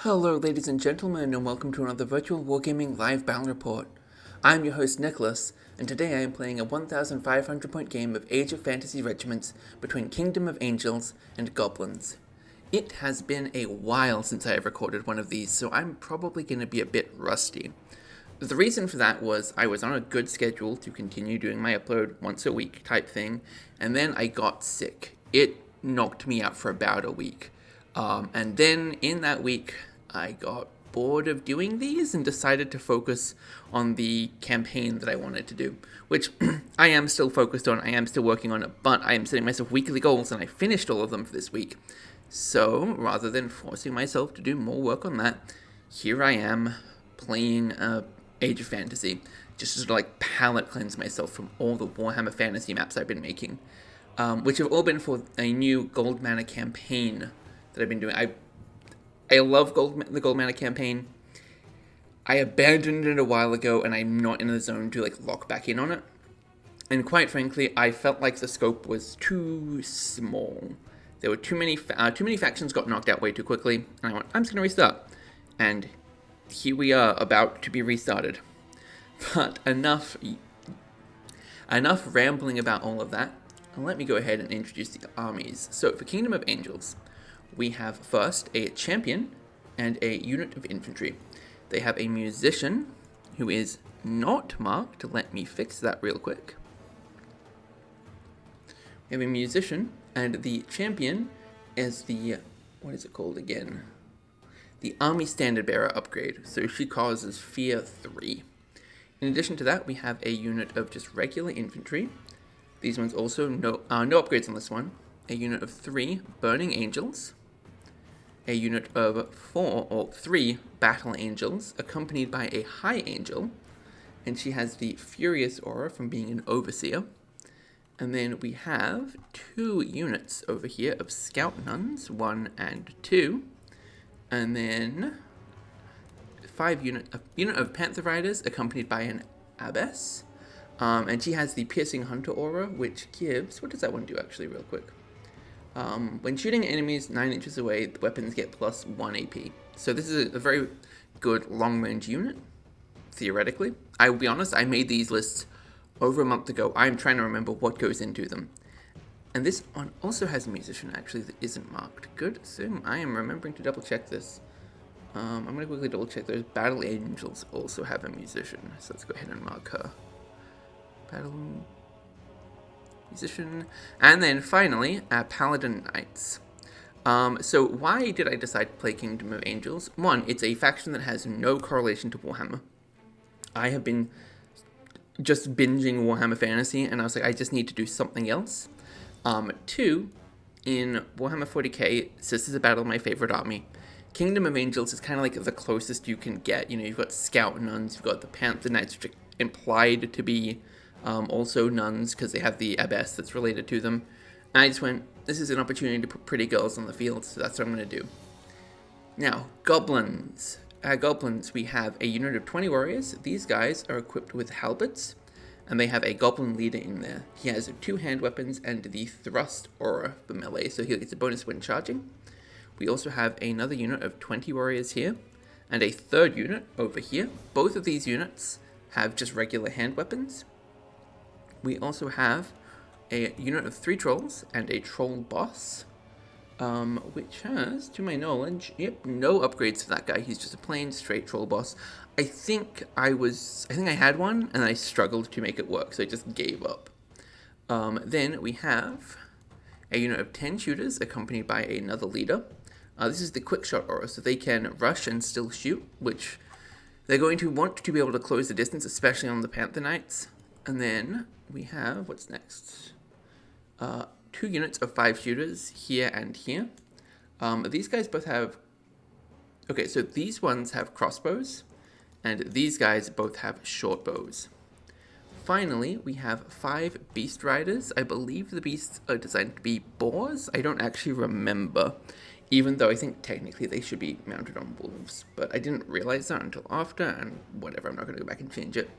Hello ladies and gentlemen, and welcome to another Virtual Wargaming Live Battle Report. I'm your host Nicholas, and today I am playing a 1,500 point game of Age of Fantasy Regiments between Kingdom of Angels and Goblins. It has been a while since I have recorded one of these, so I'm probably going to be a bit rusty. The reason for that was I was on a good schedule to continue doing my upload once a week type thing, and then I got sick. It knocked me out for about a week. And then in that week, I got bored of doing these and decided to focus on the campaign that I wanted to do, which I am still focused on, I am still working on it, but I am setting myself weekly goals and I finished all of them for this week. So rather than forcing myself to do more work on that, here I am playing Age of Fantasy, just to sort of like palate cleanse myself from all the Warhammer Fantasy maps I've been making, which have all been for a new Gold Mana campaign that I've been doing. I love the Gold Mana campaign. I abandoned it a while ago, and I'm not in the zone to like lock back in on it. And quite frankly, I felt like the scope was too small. There were too many factions got knocked out way too quickly, and I went, I'm just gonna restart. And here we are, about to be restarted. But enough rambling about all of that. Let me go ahead and introduce the armies. So for Kingdom of Angels, we have first a champion and a unit of infantry. They have a musician who is not marked. Let me fix that real quick. We have a musician, and the champion is the, what is it called again? The Army Standard Bearer upgrade. So she causes Fear 3. In addition to that, we have a unit of just regular infantry. These ones also, no upgrades on this one. A unit of 3 Burning Angels. A unit of 3 Battle Angels, accompanied by a High Angel. And she has the Furious Aura from being an Overseer. And then we have 2 units over here of Scout Nuns, 1 and 2. And then a unit of Panther Riders, accompanied by an Abbess. And she has the Piercing Hunter Aura, which gives, what does that one do actually real quick? When shooting enemies 9 inches away, the weapons get plus 1 AP. So this is a very good long-range unit, theoretically. I will be honest, I made these lists over a month ago. I'm trying to remember what goes into them. And this one also has a musician, actually, that isn't marked. Good, so I am remembering to double-check this. I'm going to quickly double-check those. Battle Angels also have a musician, so let's go ahead and mark her. Battle musician. And then finally, Paladin Knights. So why did I decide to play Kingdom of Angels? One, it's a faction that has no correlation to Warhammer. I have been just binging Warhammer Fantasy, and I was like, I just need to do something else. 2, in Warhammer 40k, Sisters of Battle, my favorite army. Kingdom of Angels is kind of like the closest you can get. You know, you've got Scout Nuns, you've got the Panther Knights, which are implied to be also nuns, because they have the abbess that's related to them. And I just went, this is an opportunity to put pretty girls on the field, so that's what I'm going to do. Now, Goblins. Goblins, we have a unit of 20 warriors. These guys are equipped with halberds, and they have a goblin leader in there. He has 2 hand weapons and the thrust aura for melee, so he gets a bonus when charging. We also have another unit of 20 warriors here, and a third unit over here. Both of these units have just regular hand weapons. We also have a unit of 3 trolls and a troll boss, which has, to my knowledge, no upgrades for that guy. He's just a plain straight troll boss. I think I had one, and I struggled to make it work, so I just gave up. Then we have a unit of 10 shooters, accompanied by another leader. This is the quick shot aura, so they can rush and still shoot, which they're going to want to be able to close the distance, especially on the Panther Knights. And then we have, what's next? 2 units of 5 shooters here and here. These guys both have, okay, so these ones have crossbows, and these guys both have short bows. Finally, we have 5 beast riders. I believe the beasts are designed to be boars. I don't actually remember, even though I think technically they should be mounted on wolves. But I didn't realize that until after, and whatever, I'm not going to go back and change it.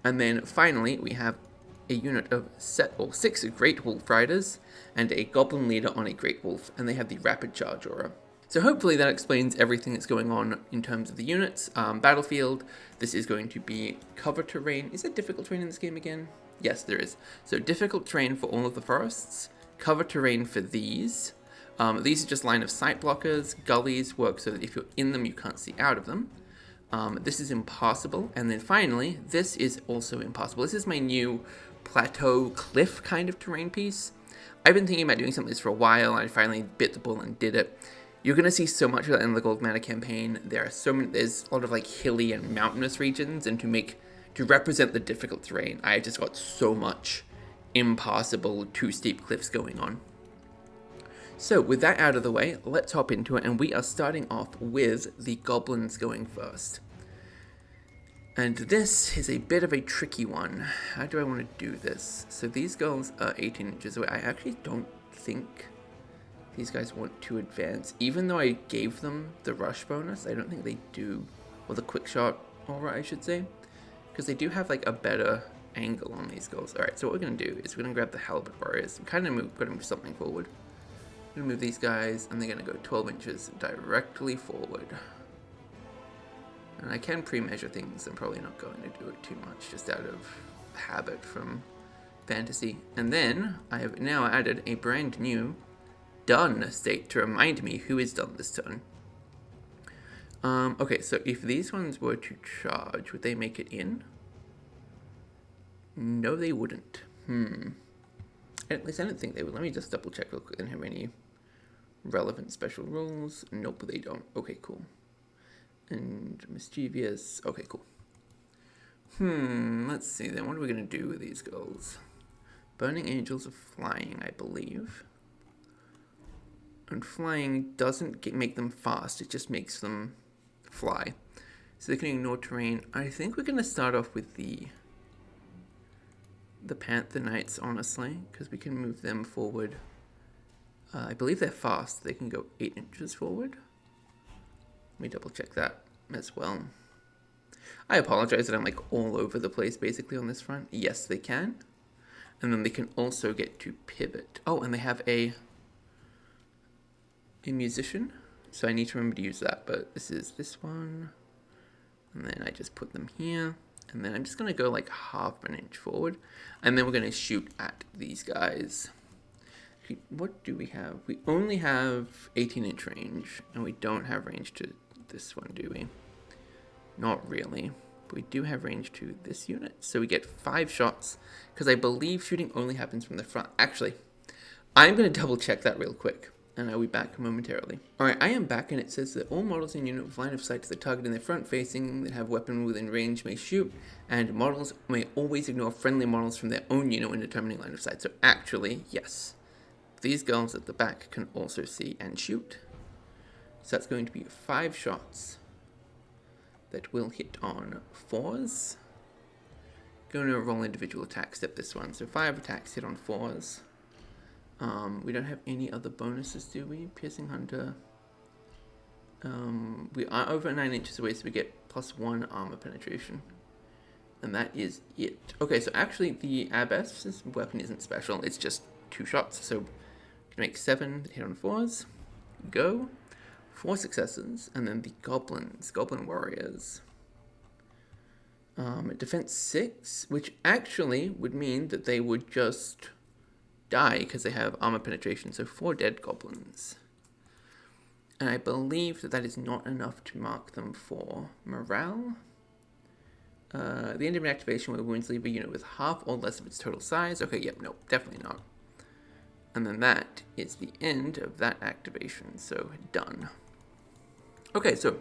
And then finally, we have a unit of 6 Great Wolf Riders and a Goblin Leader on a Great Wolf, and they have the Rapid Charge aura. So hopefully that explains everything that's going on in terms of the units. Battlefield, this is going to be cover terrain. Is there difficult terrain in this game again? Yes, there is. So difficult terrain for all of the forests, cover terrain for these. These are just line of sight blockers. Gullies work so that if you're in them, you can't see out of them. This is impossible. And then finally, this is also impossible. This is my new plateau cliff kind of terrain piece. I've been thinking about doing something like this for a while, and I finally bit the bullet and did it. You're going to see so much of that in the Gold Mana campaign. There's a lot of like hilly and mountainous regions, and to represent the difficult terrain, I just got so much impossible, too steep cliffs going on. So with that out of the way, let's hop into it, and we are starting off with the Goblins going first. And this is a bit of a tricky one. How do I want to do this? So these girls are 18 inches away. I actually don't think these guys want to advance. Even though I gave them the rush bonus, I don't think they do. Or the quick shot aura, I should say. Because they do have like a better angle on these girls. Alright, so what we're going to do is we're going to grab the Halberd Warriors. I'm kind of going to move something forward. I'm going to move these guys, and they're going to go 12 inches directly forward. And I can pre-measure things. I'm probably not going to do it too much, just out of habit from Fantasy. And then I have now added a brand new done state to remind me who is done this turn. Okay, so if these ones were to charge, would they make it in? No, they wouldn't. At least I don't think they would. Let me just double check real quick and have any relevant special rules. Nope, they don't. Okay, cool. And mischievous. Okay, cool. Let's see then. What are we going to do with these girls? Burning Angels are flying, I believe. And flying doesn't make them fast. It just makes them fly. So they can ignore terrain. I think we're going to start off with the Panther Knights, honestly, because we can move them forward. I believe they're fast. They can go 8 inches forward. Let me double check that as well. I apologize that I'm like all over the place basically on this front. Yes, they can. And then they can also get to pivot. Oh, and they have a musician. So I need to remember to use that. But this is this one. And then I just put them here. And then I'm just going to go like half an inch forward. And then we're going to shoot at these guys. What do we have? We only have 18-inch range. And we don't have range to this one, do we? Not really. But we do have range to this unit. So we get 5 shots. Because I believe shooting only happens from the front. Actually, I'm going to double check that real quick. And I'll be back momentarily. Alright, I am back, and it says that all models in unit with line of sight to the target in their front facing that have weapon within range may shoot, and models may always ignore friendly models from their own unit when determining line of sight. So actually, yes, these girls at the back can also see and shoot. So that's going to be 5 shots that will hit on 4s. Going to roll individual attack step this one. So 5 attacks hit on 4s. We don't have any other bonuses, do we? Piercing Hunter. We are over 9 inches away, so we get +1 armor penetration. And that is it. Okay, so actually the Abbess's weapon isn't special. It's just 2 shots. So make 7 hit on 4s. Go. 4 successes. And then the Goblins. Goblin Warriors. Defense 6, which actually would mean that they would just die because they have armor penetration, so 4 dead goblins. And I believe that that is not enough to mark them for morale. The end of an activation where wounds leave a unit with half or less of its total size. Okay, yep, no, definitely not. And then that is the end of that activation, so done. Okay, so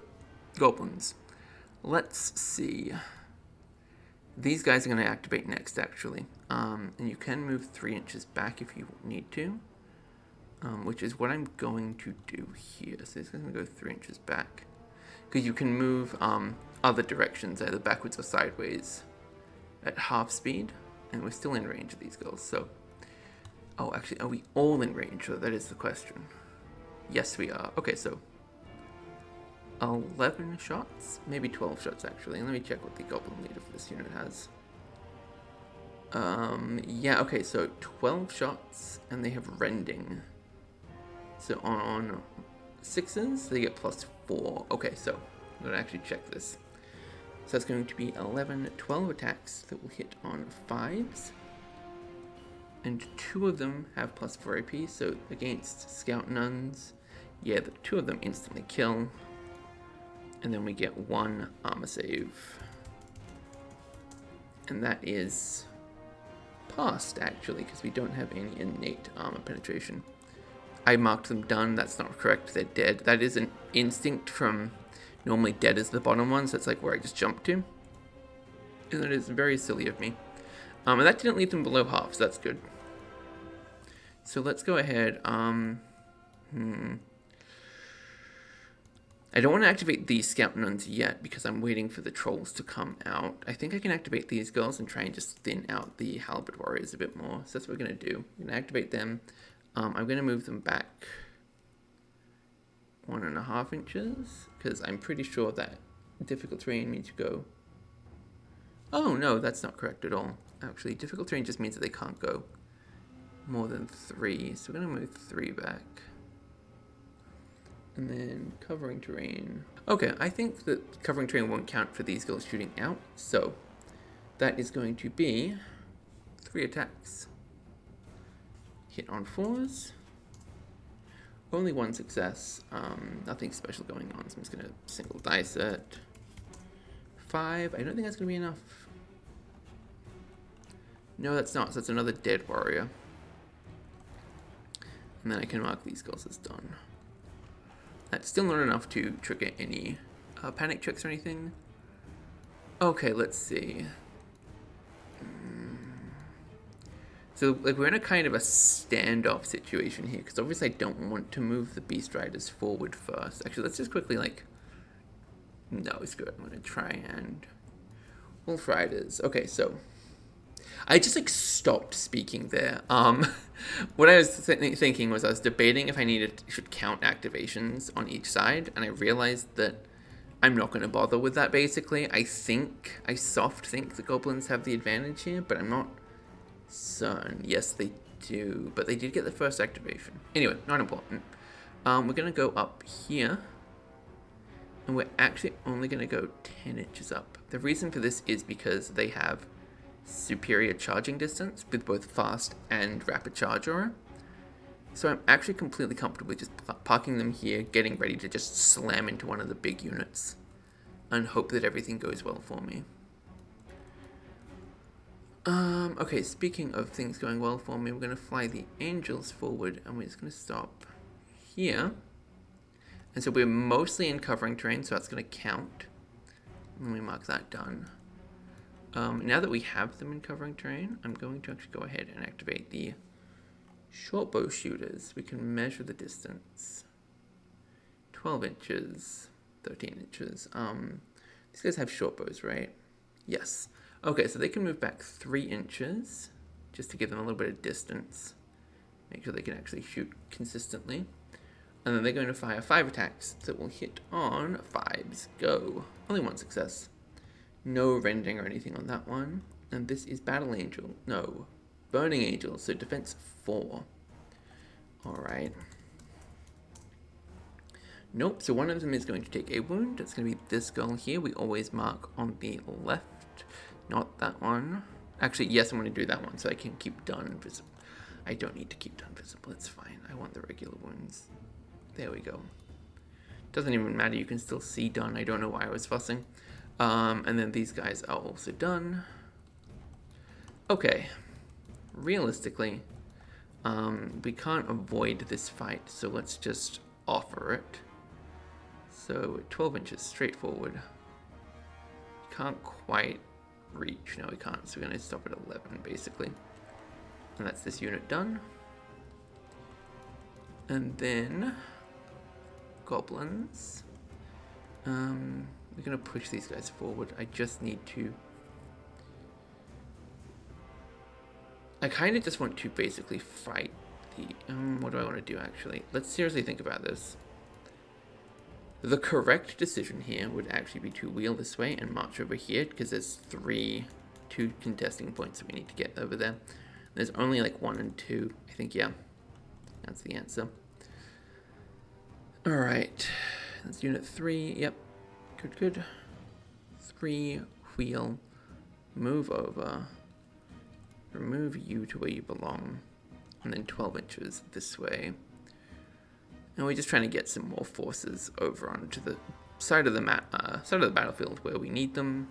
goblins. Let's see. These guys are going to activate next, actually. And you can move 3 inches back if you need to, which is what I'm going to do here. So it's going to go 3 inches back. Because you can move other directions, either backwards or sideways, at half speed. And we're still in range of these girls, so... Oh, actually, are we all in range? So that is the question. Yes, we are. Okay, so... 11 shots? Maybe 12 shots, actually. And let me check what the Goblin leader for this unit has. Yeah, okay, so 12 shots, and they have rending. So on 6s, they get +4. Okay, so I'm going to actually check this. So that's going to be 11, 12 attacks that will hit on 5s. And 2 of them have +4 AP, so against Scout Nuns, yeah, the 2 of them instantly kill. And then we get 1 armor save. And that is passed, actually, because we don't have any innate armor penetration. I marked them done. That's not correct. They're dead. That is an instinct from normally dead is the bottom one, so it's like where I just jumped to. And that is very silly of me. And that didn't leave them below half, so that's good. So let's go ahead. I don't want to activate these Scout Nuns yet because I'm waiting for the trolls to come out. I think I can activate these girls and try and just thin out the Halberd Warriors a bit more. So that's what we're going to do. I'm going to activate them. I'm going to move them back 1.5 inches because I'm pretty sure that difficult terrain means you go... Oh, no, that's not correct at all. Actually, difficult terrain just means that they can't go more than 3. So we're going to move 3 back. And then covering terrain. Okay, I think that covering terrain won't count for these girls shooting out. So that is going to be 3 attacks. Hit on 4s. Only 1 success. Nothing special going on. So I'm just going to single dice it. 5. I don't think that's going to be enough. No, that's not. So that's another dead warrior. And then I can mark these girls as done. That's still not enough to trigger any panic checks or anything. Okay, let's see. So, like, we're in a kind of a standoff situation here, because obviously I don't want to move the Beast Riders forward first. Actually, let's just quickly, like... No, it's good. I'm going to try and... Wolf Riders. Okay, so... I just, like, stopped speaking there. What I was thinking was I was debating if I should count activations on each side, and I realized that I'm not going to bother with that, basically. I soft think the Goblins have the advantage here, but I'm not certain. Yes, they do, but they did get the first activation. Anyway, not important. We're going to go up here, and we're actually only going to go 10 inches up. The reason for this is because they have superior charging distance with both fast and rapid charge aura. So I'm actually completely comfortable with just parking them here, getting ready to just slam into one of the big units and hope that everything goes well for me. Okay, speaking of things going well for me, we're going to fly the Angels forward and we're just going to stop here. And so we're mostly in covering terrain, so that's going to count. And we mark that done. Now that we have them in covering terrain, I'm going to actually go ahead and activate the short bow shooters. We can measure the distance. 12 inches, 13 inches. These guys have short bows, right? Yes. Okay, so they can move back 3 inches just to give them a little bit of distance. Make sure they can actually shoot consistently. And then they're going to fire 5 attacks that will hit on 5s. Go. Only 1 success. No rending or anything on that one. And this is Battle Angel. No. Burning Angel. So defense 4. Alright. Nope. So one of them is going to take a wound. It's going to be this girl here. We always mark on the left. Not that one. Actually, yes, I'm going to do that one so I can keep done visible. I don't need to keep done visible. It's fine. I want the regular wounds. There we go. Doesn't even matter. You can still see done. I don't know why I was fussing. And then these guys are also done. Okay. Realistically, we can't avoid this fight, so let's just offer it. So 12 inches straight forward. Can't quite reach. No, we can't. So we're going to stop at 11, basically. And that's this unit done. And then Goblins. We're going to push these guys forward. I just need to... I kind of just want to basically fight the... what do I want to do, actually? Let's seriously think about this. The correct decision here would actually be to wheel this way and march over here, because there's 2 contesting points that we need to get over there. There's only like 1 and 2. I think, yeah. That's the answer. Alright, that's unit 3, yep, good. 3 wheel, move over, remove you to where you belong, and then 12 inches this way. And we're just trying to get some more forces over onto the side of the side of the battlefield where we need them.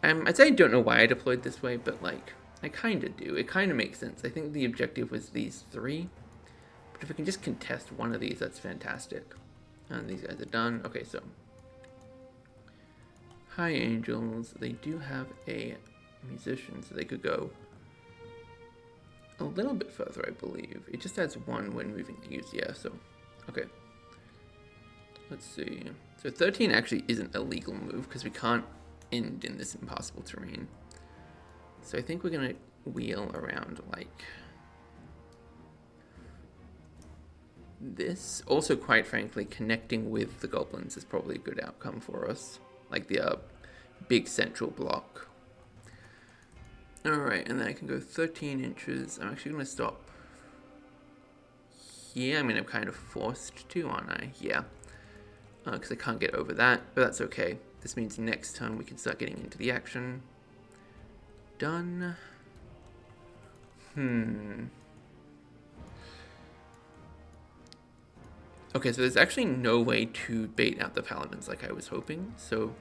I'd say I don't know why I deployed this way, but like, I kind of do. It kind of makes sense. I think the objective was these 3, but if we can just contest one of these, that's fantastic. And these guys are done. Okay, so High Angels, they do have a musician, so they could go a little bit further, I believe. It just adds 1 when moving these, yeah, so, okay. Let's see. So 13 actually isn't a legal move, because we can't end in this impossible terrain. So I think we're going to wheel around like this. Also, quite frankly, connecting with the Goblins is probably a good outcome for us. Like the big central block. Alright, and then I can go 13 inches. I'm actually going to stop here. I mean, I'm kind of forced to, aren't I? Yeah. Because I can't get over that, but that's okay. This means next turn we can start getting into the action. Done. Okay, so there's actually no way to bait out the Paladins like I was hoping. So,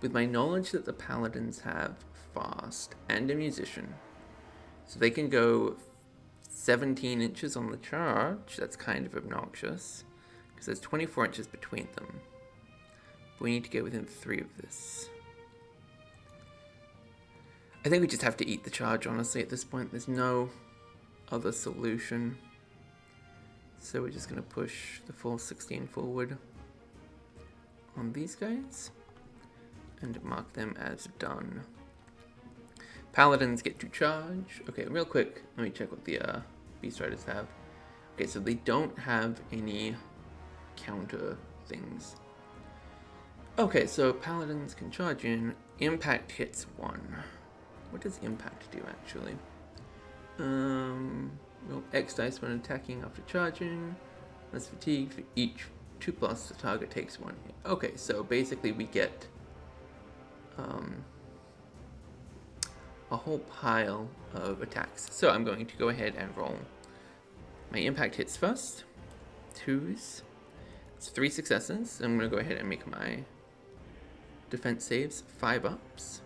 with my knowledge that the Paladins have fast and a musician, so they can go 17 inches on the charge. That's kind of obnoxious, because there's 24 inches between them. But we need to get within 3 of this. I think we just have to eat the charge, honestly, at this point. There's no other solution. So we're just going to push the full 16 forward on these guys and mark them as done. Paladins get to charge. Okay, real quick, let me check what the Beast Riders have. Okay, so they don't have any counter things. Okay, so Paladins can charge in. Impact hits 1. What does impact do, actually? Roll X dice when attacking after charging. Less fatigue for each 2+, the target takes 1 hit. Okay, so basically we get a whole pile of attacks. So I'm going to go ahead and roll. My impact hits first. 2s. It's 3 successes. I'm going to go ahead and make my defense saves 5 ups.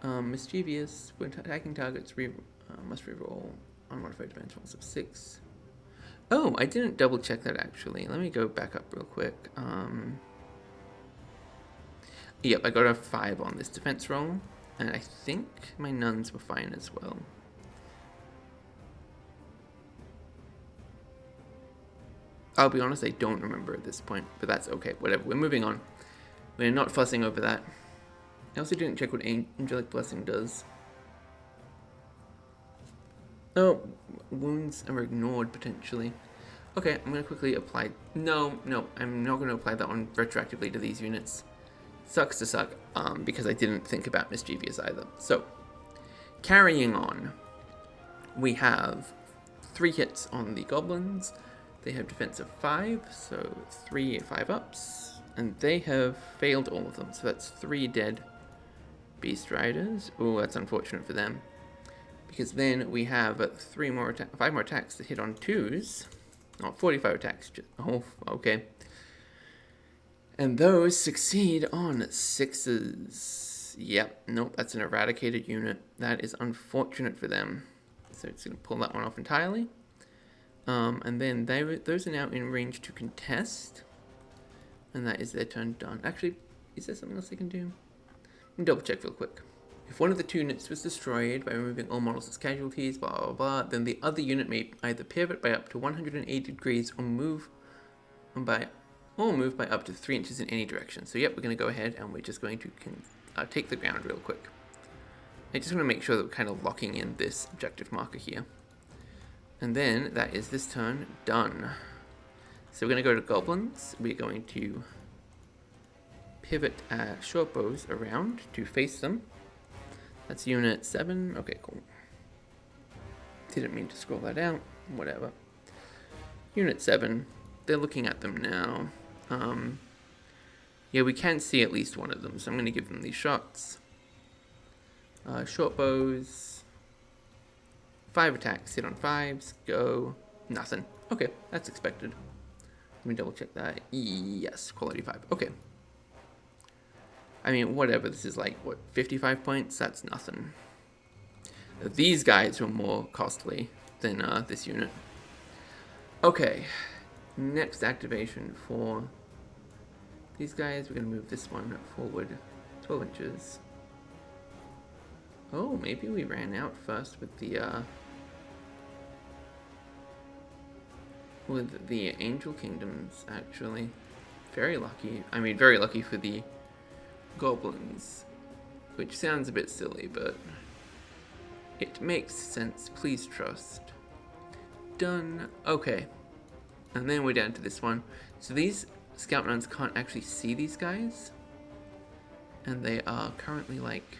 Mischievous, when attacking targets, must reroll unmodified defense rolls of 6. Oh, I didn't double check that actually. Let me go back up real quick. Yep, I got a 5 on this defense roll, and I think my nuns were fine as well. I'll be honest, I don't remember at this point, but that's okay. Whatever, we're moving on. We're not fussing over that. I also didn't check what Angelic Blessing does. Oh, wounds are ignored potentially. Okay, I'm going to quickly apply... No, I'm not going to apply that one retroactively to these units. Sucks to suck, because I didn't think about Mischievous either. So, carrying on, we have 3 hits on the Goblins. They have defense of 5, so 3 5-ups. And they have failed all of them, so that's 3 dead Beast Riders. Oh, that's unfortunate for them. Because then we have 5 more attacks that hit on 2s. Oh, 45 attacks. Oh, okay. And those succeed on 6s. Yep, nope, that's an eradicated unit. That is unfortunate for them. So it's going to pull that one off entirely. And then those are now in range to contest. And that is their turn done. Actually, is there something else they can do? Let me double check real quick. If one of the 2 units was destroyed by removing all models as casualties, blah blah blah, then the other unit may either pivot by up to 180 degrees or move by up to 3 inches in any direction. So yep, we're going to go ahead and we're just going to take the ground real quick. I just want to make sure that we're kind of locking in this objective marker here. And then that is this turn done. So we're going to go to Goblins. We're going to pivot short bows around to face them. That's unit 7. Okay, cool. Didn't mean to scroll that out. Whatever. Unit 7. they're looking at them now. Yeah, we can see at least one of them, so I'm going to give them these shots. Short bows. 5 attacks, hit on 5s, go. Nothing. Okay, that's expected. Let me double check that. Yes, quality 5. Okay. I mean, whatever. This is like, what, 55 points? That's nothing. These guys were more costly than this unit. Okay. Next activation for these guys. We're going to move this one forward 12 inches. Oh, maybe we ran out first with the Angel Kingdoms, actually. Very lucky. I mean, very lucky for the Goblins, which sounds a bit silly, but it makes sense. Please trust. Done. Okay. And then we're down to this one. So these scout nuns can't actually see these guys, and they are currently like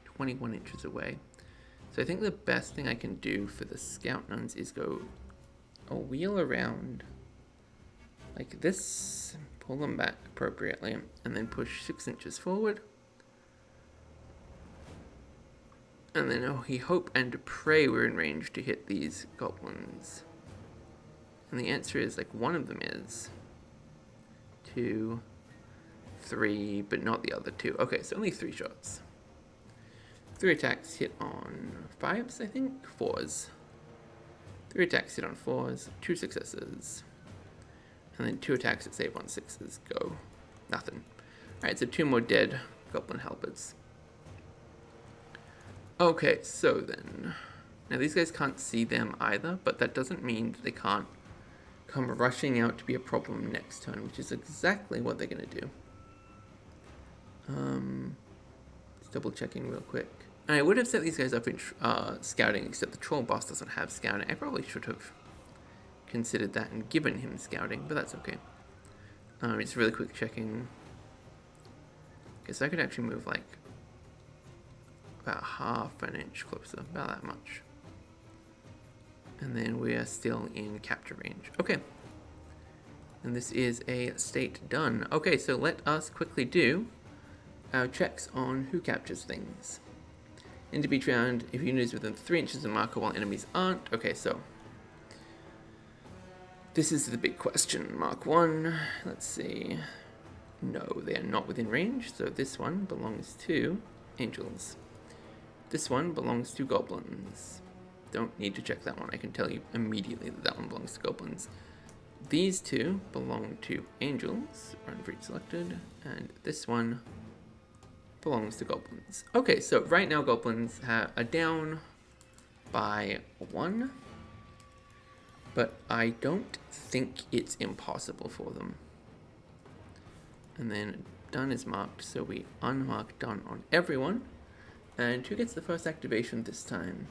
21 inches away. So I think the best thing I can do for the scout nuns is go a wheel around like this, pull them back appropriately, and then push 6 inches forward. And then we hope and pray we're in range to hit these goblins. And the answer is, like, one of them is. 2, 3, but not the other 2. Okay, so only 3 shots. 3 attacks hit on 5s, I think? 4s. 3 attacks hit on 4s, 2 successes. And then 2 attacks that save on 6s. Go. Nothing. Alright, so 2 more dead goblin helpers. Okay, so then. Now these guys can't see them either, but that doesn't mean that they can't come rushing out to be a problem next turn, which is exactly what they're going to do. Just double checking real quick. And I would have set these guys up in scouting, except the troll boss doesn't have scouting. I probably should have considered that and given him scouting, but that's okay. Just really quick checking. Guess I could actually move like about half an inch closer, about that much. And then we are still in capture range. Okay. And this is a state done. Okay, so let us quickly do our checks on who captures things. Into beach round, if your unit is within 3 inches of marker while enemies aren't. Okay, so this is the big question. Mark 1. Let's see. No, they are not within range, so this one belongs to angels. This one belongs to goblins. Don't need to check that one. I can tell you immediately that that one belongs to goblins. These 2 belong to angels. Run for each selected. And this one belongs to goblins. Okay, so right now goblins are down by 1. But I don't think it's impossible for them. And then done is marked, so we unmark done on everyone. And who gets the first activation this time?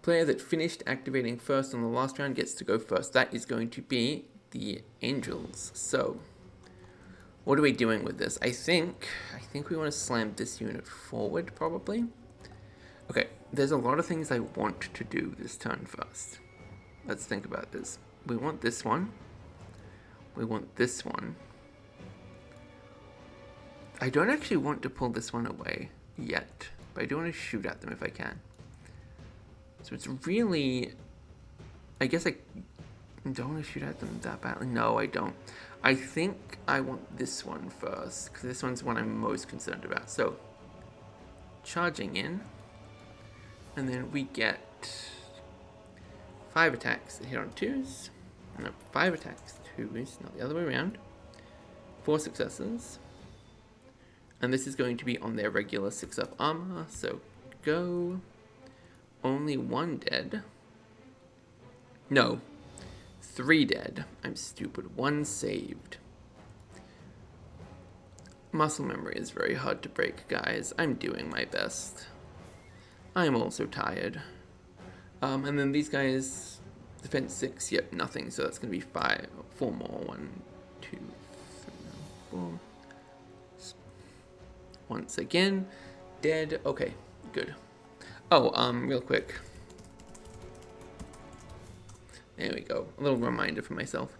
Player that finished activating first on the last round gets to go first. That is going to be the angels. So, what are we doing with this? I think we want to slam this unit forward, probably. Okay, there's a lot of things I want to do this turn first. Let's think about this. We want this one. We want this one. I don't actually want to pull this one away yet, but I do want to shoot at them if I can. So it's really, I guess I don't want to shoot at them that badly. No, I don't. I think I want this one first, because this one's the one I'm most concerned about. So, charging in, and then we get 5 attacks that hit on 2s. No, 5 attacks, 2s, not the other way around. 4 successes. And this is going to be on their regular 6-up armor, so go. Only 1 dead. No, 3 dead. I'm stupid. 1 saved. Muscle memory is very hard to break, guys. I'm doing my best. I'm also tired. And then these guys, defense 6, yep, nothing. So that's going to be 4 more. 1, 2, 3, 4. Once again, dead. Okay, good. Oh, real quick. There we go. A little reminder for myself.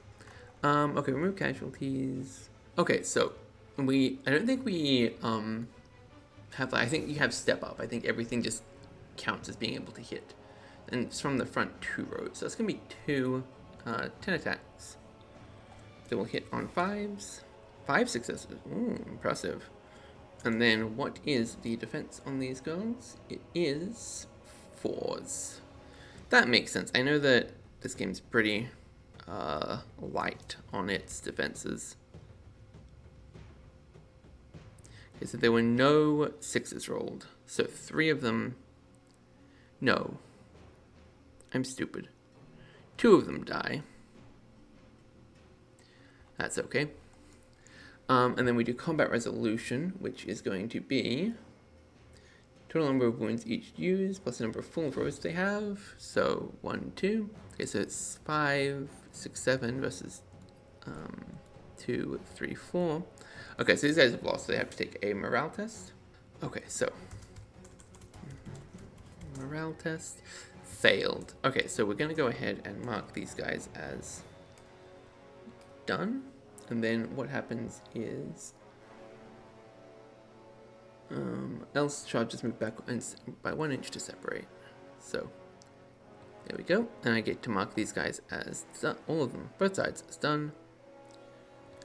Okay, remove casualties. Okay, so I don't think we have. I think you have step up. I think everything just counts as being able to hit, and it's from the front 2 rows. So it's gonna be 10 attacks. They will hit on 5s. 5 successes. Ooh, impressive. And then what is the defense on these guns? It is 4s. That makes sense. I know that this game's pretty light on its defenses. Okay, so there were no 6s rolled. So 3 of them... No. I'm stupid. 2 of them die. That's okay. And then we do combat resolution, which is going to be total number of wounds each used plus the number of full throws they have. So 1, 2. Okay, so it's 5, 6, 7 versus 2, 3, 4. Okay, so these guys have lost, so they have to take a morale test. Okay, so morale test failed. Okay, so we're gonna go ahead and mark these guys as done. And then what happens is else charges move back by 1 inch to separate. So there we go. And I get to mark these guys as done, all of them, both sides, as done.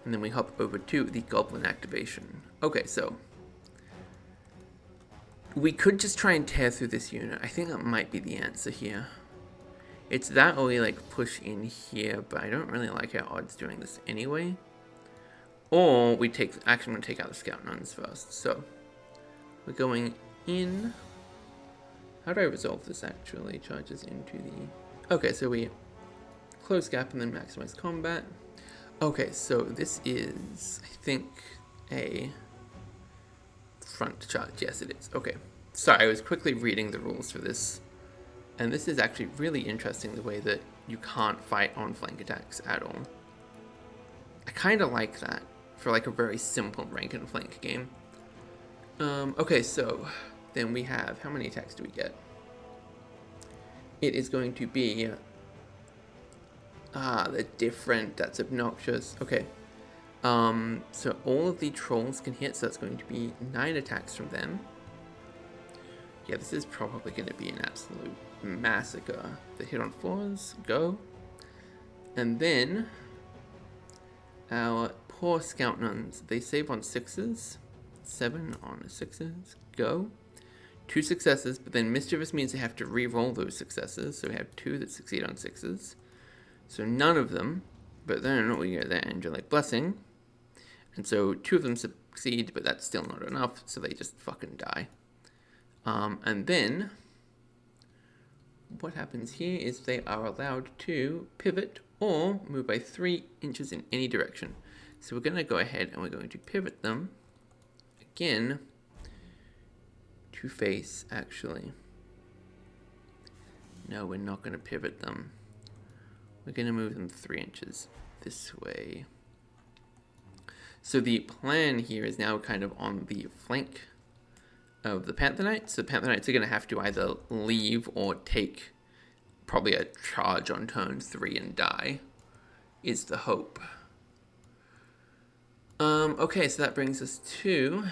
And then we hop over to the Goblin activation. Okay, so we could just try and tear through this unit. I think that might be the answer here. It's that or we like push in here, but I don't really like our odds doing this anyway. Or we actually I'm going to take out the scout nuns first. So we're going in. How do I resolve this actually? Charges into the... Okay, so we close gap and then maximize combat. Okay, so this is, I think, a front charge. Yes, it is. Okay. Sorry, I was quickly reading the rules for this. And this is actually really interesting, the way that you can't fight on flank attacks at all. I kind of like that for like a very simple rank and flank game. Okay, so then we have, how many attacks do we get? It is going to be, they're different, that's obnoxious. Okay, so all of the trolls can hit, so that's going to be 9 attacks from them. Yeah, this is probably going to be an absolute massacre. The hit on 4s, go. And then our poor scout nuns, they save on 6s. 7 on 6s, go. 2 successes, but then mischievous means they have to re-roll those successes. So we have 2 that succeed on 6s. So none of them, but then we get that angelic blessing. And so 2 of them succeed, but that's still not enough, so they just fucking die. And then what happens here is they are allowed to pivot or move by 3 inches in any direction. So we're going to go ahead and we're going to pivot them again to face, actually. No, we're not going to pivot them. We're going to move them 3 inches this way. So the plan here is now kind of on the flank of the Panther Knights. So the Panther Knights are going to have to either leave or take probably a charge on turn 3 and die, is the hope. Okay, so that brings us to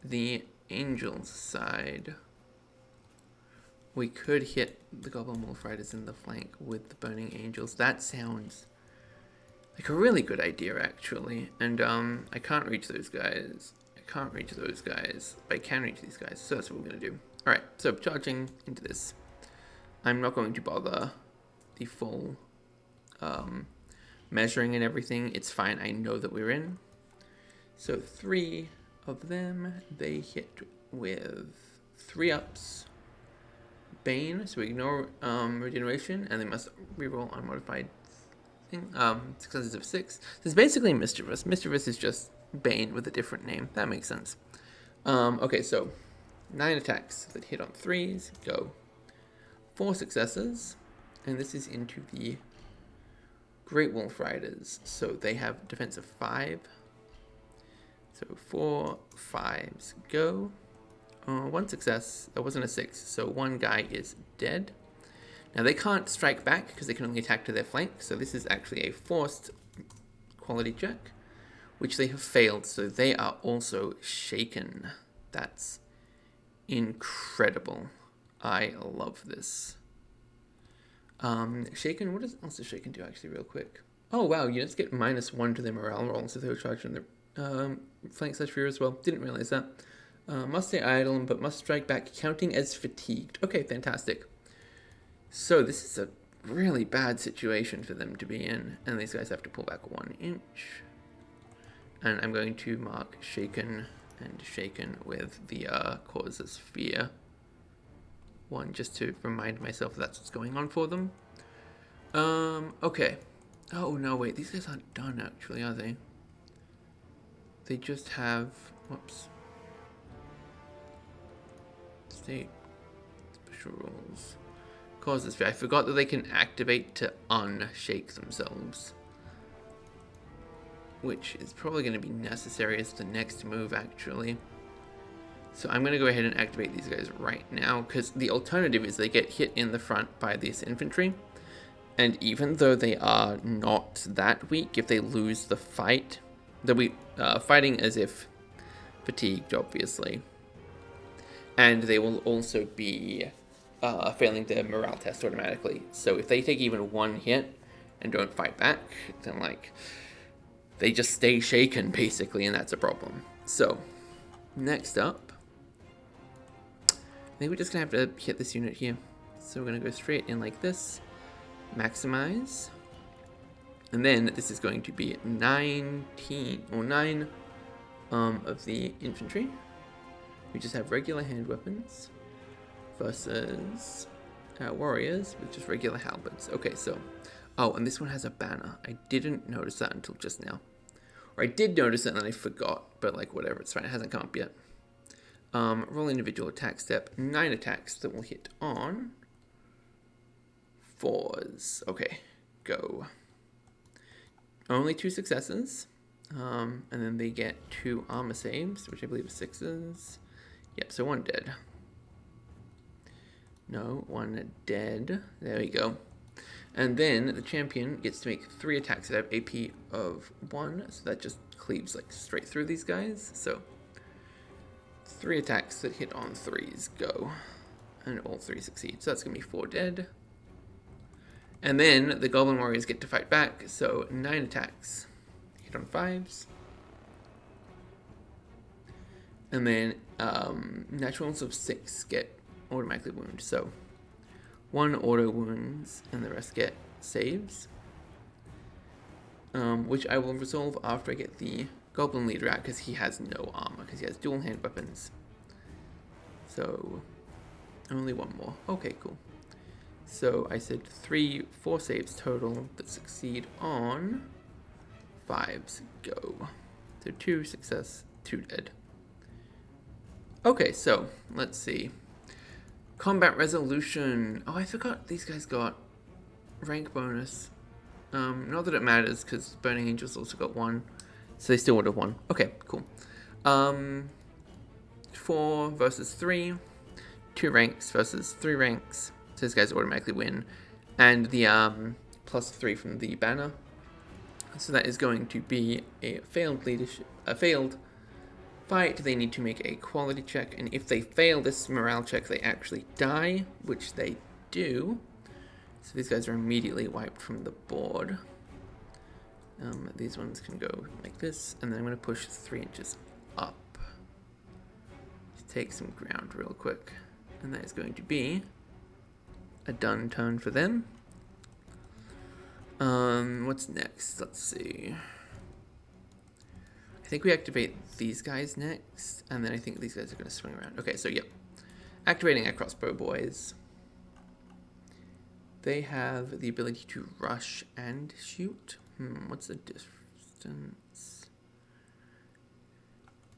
the Angels side. We could hit the Goblin Wolf Riders in the flank with the Burning Angels. That sounds like a really good idea, actually. And I can't reach those guys. Can't reach those guys, but I can reach these guys, so that's what we're going to do. Alright, so charging into this. I'm not going to bother the full measuring and everything. It's fine, I know that we're in. So 3 of them, they hit with 3 ups. Bane, so we ignore regeneration, and they must reroll unmodified thing. Successes of 6. So it's basically Mischievous. Mischievous is just Bane with a different name. That makes sense. Okay, so 9 attacks that hit on 3s, go. 4 successes, and this is into the Great Wolf Riders. So they have defense of 5. So 4 5s, go. 1 success, that wasn't a 6, so 1 guy is dead. Now they can't strike back because they can only attack to their flank, so this is actually a forced quality check, which they have failed, so they are also shaken. That's incredible. I love this. Shaken, what else does Shaken do actually real quick? Oh wow, units get -1 to their morale rolls if they were charged on the flank slash rear as well. Didn't realize that. Must stay idle, but must strike back, counting as fatigued. Okay, fantastic. So this is a really bad situation for them to be in, and these guys have to pull back 1 inch. And I'm going to mark Shaken and Shaken with the causes fear 1, just to remind myself that's what's going on for them. Okay. Oh no, wait, these guys aren't done actually, are they? They just have, whoops. State special rules. Causes fear. I forgot that they can activate to unshake themselves, which is probably going to be necessary as the next move, actually. So I'm going to go ahead and activate these guys right now, because the alternative is they get hit in the front by this infantry, and even though they are not that weak, if they lose the fight, they'll be fighting as if fatigued, obviously. And they will also be failing their morale test automatically. So if they take even 1 hit and don't fight back, then like they just stay shaken basically, and that's a problem. So next up, I think we're just gonna have to hit this unit here. So we're gonna go straight in like this, maximize, and then this is going to be 9 of the infantry. We just have regular hand weapons versus warriors with just regular halberds. Okay, so, oh, and this one has a banner. I didn't notice that until just now. Or I did notice it and then I forgot, but like whatever, it's fine, it hasn't come up yet. Roll individual attack step, 9 attacks that will hit on 4s. Okay, go. Only 2 successes, and then they get 2 armor saves, which I believe is 6s. Yep, so 1 dead. No, 1 dead. There we go. And then the champion gets to make 3 attacks that have AP of 1, so that just cleaves like straight through these guys. So 3 attacks that hit on 3s, go. And all 3 succeed, so that's going to be 4 dead. And then the Goblin Warriors get to fight back, so 9 attacks hit on 5s. And then naturals of 6 get automatically wounded, so 1 auto wounds and the rest get saves, which I will resolve after I get the Goblin leader out, because he has no armor, because he has dual hand weapons. So only 1 more. Okay, cool. So I said 4 saves total that succeed on 5s, go. So 2 success, 2 dead. Okay, so let's see. Combat resolution. Oh, I forgot these guys got rank bonus. Not that it matters, because Burning Angels also got 1, so they still would have won. Okay, cool. 4 versus 3, 2 ranks versus 3 ranks. So these guys automatically win, and the +3 from the banner. So that is going to be a failed leadership, a failed fight. They need to make a quality check, and if they fail this morale check, they actually die, which they do. So these guys are immediately wiped from the board. These ones can go like this, and then I'm going to push 3 inches up. Just take some ground real quick, and that is going to be a done turn for them. What's next? Let's see. I think we activate these guys next, and then I think these guys are going to swing around. Okay, so yep. Activating our crossbow boys. They have the ability to rush and shoot. What's the distance?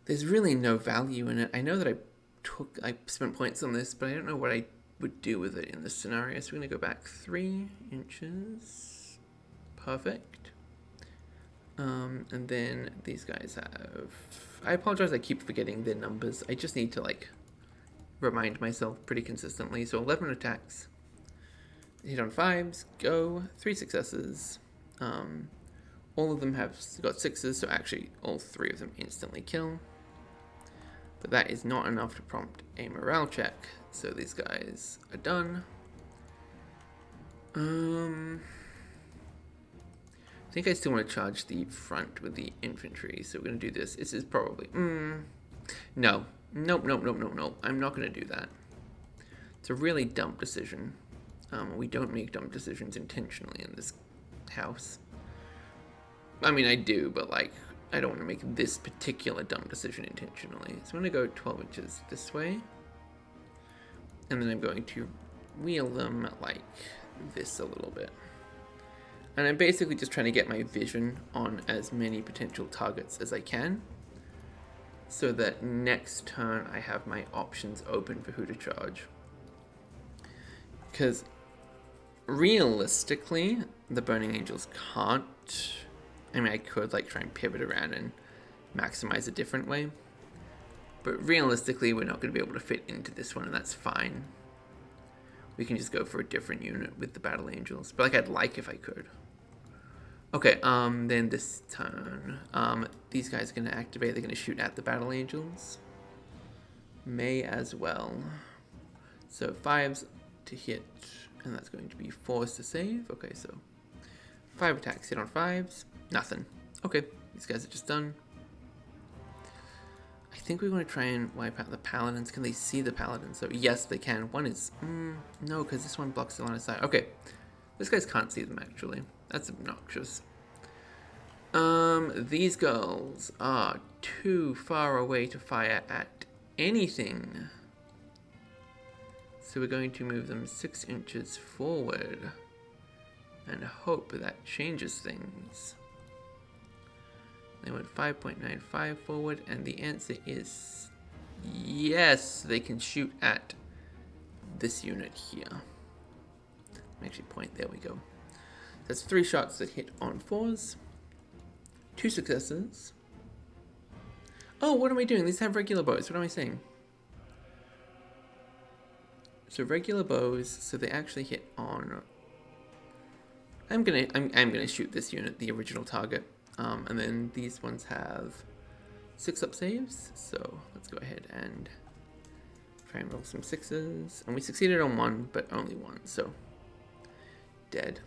There's really no value in it. I know that I spent points on this, but I don't know what I would do with it in this scenario. So we're going to go back 3 inches. Perfect. And then these guys have... I apologize, I keep forgetting their numbers. I just need to, like, remind myself pretty consistently. So 11 attacks. Hit on 5s, go. 3 successes. All of them have got 6s, so actually all 3 of them instantly kill. But that is not enough to prompt a morale check, so these guys are done. I think I still want to charge the front with the infantry, so we're going to do this. This is probably... No. Nope. I'm not going to do that. It's a really dumb decision. We don't make dumb decisions intentionally in this house. I mean, I do, but, like, I don't want to make this particular dumb decision intentionally. So I'm going to go 12 inches this way. And then I'm going to wheel them like this a little bit. And I'm basically just trying to get my vision on as many potential targets as I can, so that next turn I have my options open for who to charge. Because realistically, the Burning Angels can't... I mean, I could like try and pivot around and maximize a different way, but realistically we're not going to be able to fit into this one, and that's fine. We can just go for a different unit with the Battle Angels, but like I'd like if I could. Okay, then this turn, these guys are going to activate. They're going to shoot at the Battle Angels. May as well. So 5s to hit, and that's going to be 4s to save. Okay, so 5 attacks, hit on 5s. Nothing. Okay, these guys are just done. I think we want to try and wipe out the Paladins. Can they see the Paladins? So yes, they can. One is... no, because this one blocks the line of sight. Okay, these guys can't see them, actually. That's obnoxious. These girls are too far away to fire at anything. So we're going to move them 6 inches forward and hope that changes things. They went 5.95 forward, and the answer is yes, they can shoot at this unit here. Actually point, there we go. That's 3 shots that hit on 4s. 2 successes. Oh, what am I doing? These have regular bows. What am I saying? So regular bows, so they actually hit on... I'm gonna shoot this unit, the original target. And then these ones have 6 up saves, so let's go ahead and try and roll some 6s. And we succeeded on 1, but only 1, so dead.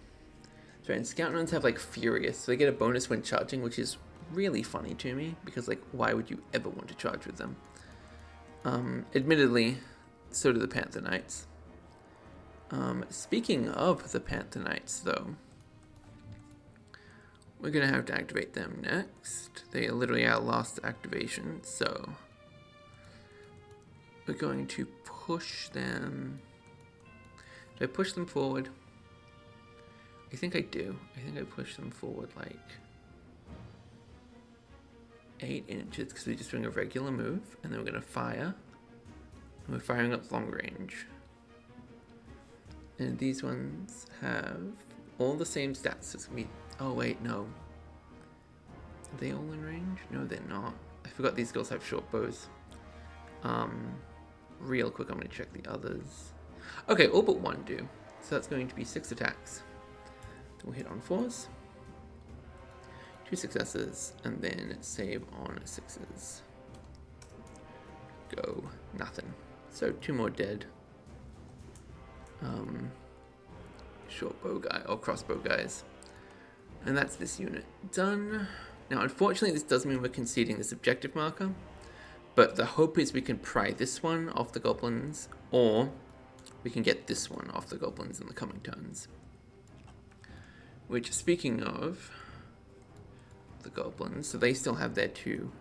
So, and Scout Nuns have like Furious, so they get a bonus when charging, which is really funny to me, because like, why would you ever want to charge with them? Admittedly, so do the Panther Knights. Speaking of the Panther Knights, though, we're going to have to activate them next. They are literally our last activation, so we're going to push them. Do I push them forward? I think I do. I think I push them forward like 8 inches, because we're just doing a regular move, and then we're going to fire. And we're firing up long range. And these ones have all the same stats as me. Oh wait, no. Are they all in range? No, they're not. I forgot these girls have short bows. Real quick, I'm going to check the others. Okay, all but 1 do. So that's going to be 6 attacks. We'll hit on 4s. 2 successes, and then save on 6s. Go. Nothing. So 2 more dead. Short bow guy, or crossbow guys. And that's this unit done. Now, unfortunately, this does mean we're conceding this objective marker, but the hope is we can pry this one off the Goblins, or we can get this one off the Goblins in the coming turns. Which, speaking of the Goblins, so they still have their 2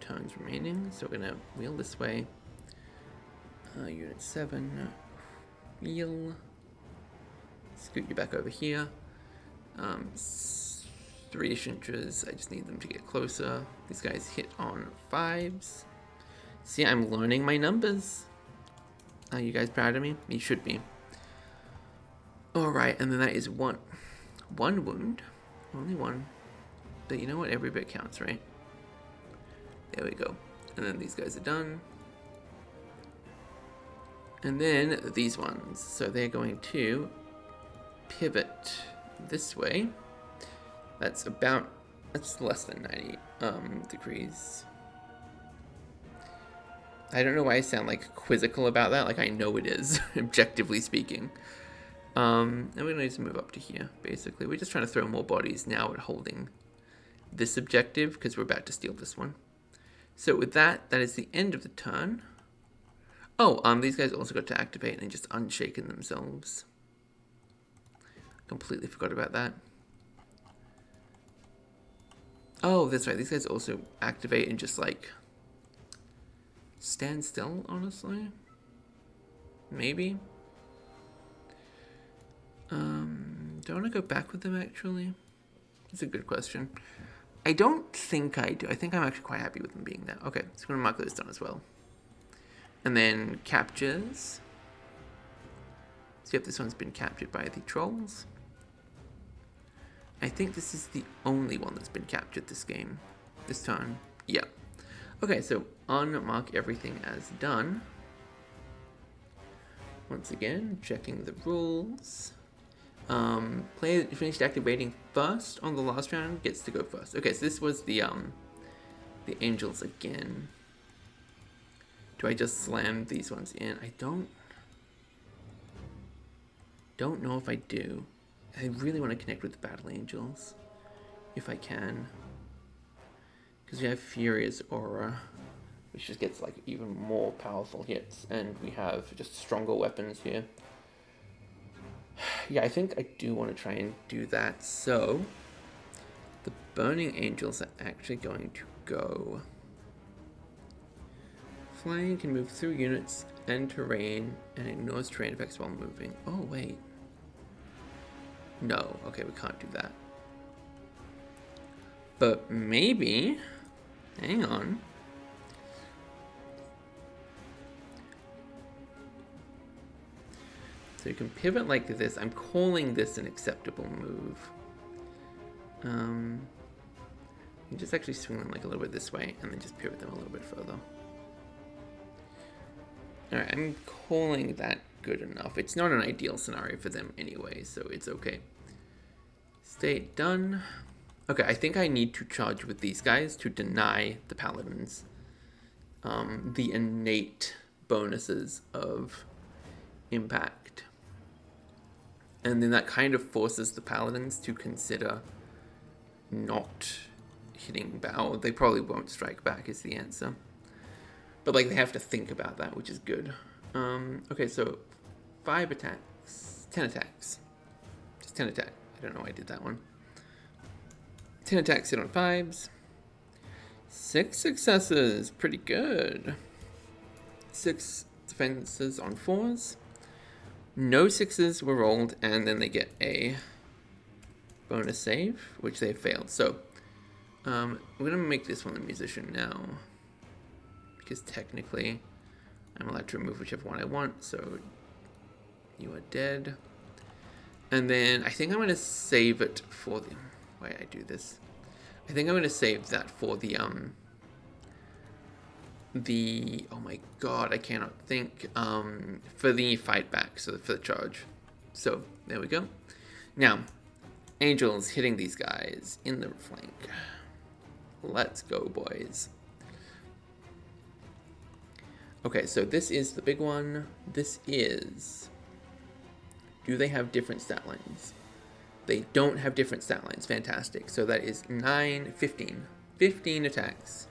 turns remaining, so we're going to wheel this way. Unit 7, wheel. Scoot you back over here. 3-ish inches. I just need them to get closer. These guys hit on 5s. See, I'm learning my numbers. Are you guys proud of me? You should be. Alright, and then that is one wound. Only 1. But you know what? Every bit counts, right? There we go. And then these guys are done. And then these ones. So they're going to pivot this way. That's less than 90 degrees. I don't know why I sound like quizzical about that. Like I know it is, objectively speaking. And we're gonna need to move up to here, basically. We're just trying to throw more bodies now at holding this objective, because we're about to steal this one. So with that, that is the end of the turn. Oh, these guys also got to activate and just unshaken themselves. Completely forgot about that. Oh, that's right. These guys also activate and just like stand still, honestly. Maybe. Do I want to go back with them actually? It's a good question. I don't think I do. I think I'm actually quite happy with them being there. Okay, so I'm going to mark those down as well. And then captures. See if this one's been captured by the trolls. I think this is the only one that's been captured this game. This turn. Yeah. Okay, so unmark everything as done. Once again, checking the rules. Player that finished activating first on the last round gets to go first. Okay, so this was the angels again. Do I just slam these ones in? I don't know if I do. I really want to connect with the battle angels, if I can. Because we have Furious Aura, which just gets like even more powerful hits, and we have just stronger weapons here. Yeah, I think I do want to try and do that. So the Burning Angels are actually going to go. Flying can move through units and terrain and ignores terrain effects while moving. Oh, wait. No, okay, we can't do that. But maybe, hang on. So you can pivot like this. I'm calling this an acceptable move. You just actually swing them like a little bit this way and then just pivot them a little bit further. Alright, I'm calling that good enough. It's not an ideal scenario for them anyway, so it's okay. State done. Okay, I think I need to charge with these guys to deny the paladins the innate bonuses of impact. And then that kind of forces the paladins to consider not hitting back. Oh, they probably won't strike back is the answer. But like they have to think about that, which is good. Okay, so 5 attacks, 10 attacks. Just 10 attacks. I don't know why I did that one. 10 attacks hit on 5s. 6 successes, pretty good. 6 defenses on 4s. No 6s were rolled, and then they get a bonus save, which they failed. So, I'm going to make this one the musician now, because technically I'm allowed to remove whichever one I want, so you are dead. And then I think I'm going to save it for the... Why did I do this? I think I'm going to save that for the... Oh my god, I cannot think. For the fight back, so for the charge. So, there we go. Now, angels hitting these guys in the flank. Let's go, boys. Okay, so this is the big one. This is... Do they have different stat lines? They don't have different stat lines. Fantastic. So that is 9, 15. 15 attacks